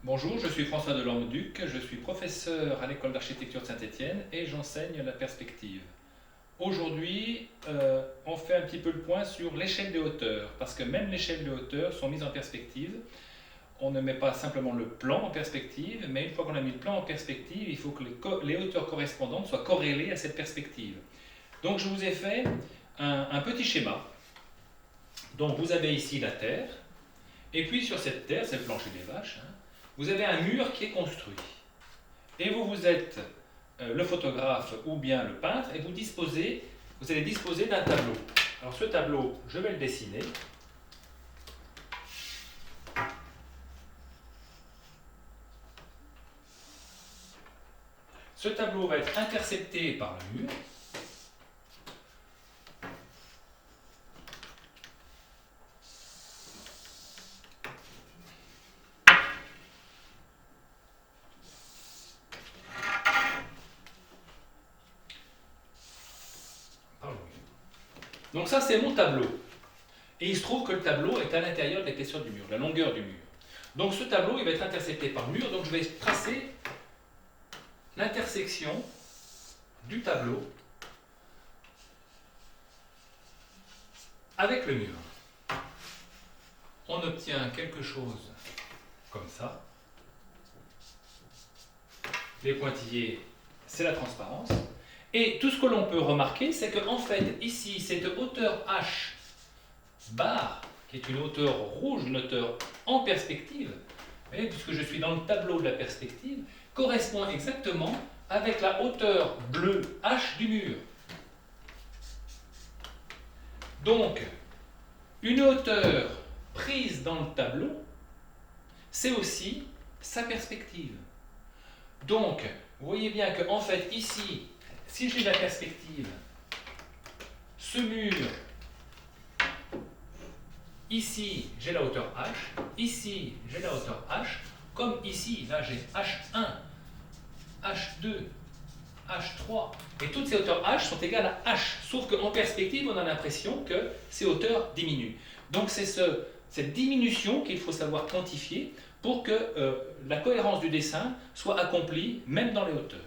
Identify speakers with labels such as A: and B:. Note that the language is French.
A: Bonjour, je suis François Delangue-Duc, je suis professeur à l'école d'architecture de Saint-Étienne et j'enseigne la perspective. Aujourd'hui, on fait un petit peu le point sur l'échelle des hauteurs, parce que même l'échelle des hauteurs sont mises en perspective. On ne met pas simplement le plan en perspective, mais une fois qu'on a mis le plan en perspective, il faut que les hauteurs correspondantes soient corrélées à cette perspective. Donc je vous ai fait un petit schéma. Donc vous avez ici la terre, et puis sur cette terre, c'est le plancher des vaches, hein, vous avez un mur qui est construit. Et vous êtes le photographe ou bien le peintre et vous allez disposer d'un tableau. Alors ce tableau, je vais le dessiner. Ce tableau va être intercepté par le mur. Donc ça, c'est mon tableau. Et il se trouve que le tableau est à l'intérieur de l'épaisseur du mur, la longueur du mur. Donc ce tableau, il va être intercepté par le mur, donc je vais tracer l'intersection du tableau avec le mur. On obtient quelque chose comme ça. Les pointillés, c'est la transparence. Et tout ce que l'on peut remarquer, c'est qu'en fait, ici, cette hauteur H bar, qui est une hauteur rouge, une hauteur en perspective, puisque je suis dans le tableau de la perspective, correspond exactement avec la hauteur bleue H du mur. Donc, une hauteur prise dans le tableau, c'est aussi sa perspective. Donc, vous voyez bien que, en fait, ici, si j'ai la perspective, ce mur, ici, j'ai la hauteur H, ici, j'ai la hauteur H, comme ici, là, j'ai H1, H2, H3, et toutes ces hauteurs H sont égales à H, sauf qu'en perspective, on a l'impression que ces hauteurs diminuent. Donc, c'est cette diminution qu'il faut savoir quantifier pour que la cohérence du dessin soit accomplie, même dans les hauteurs.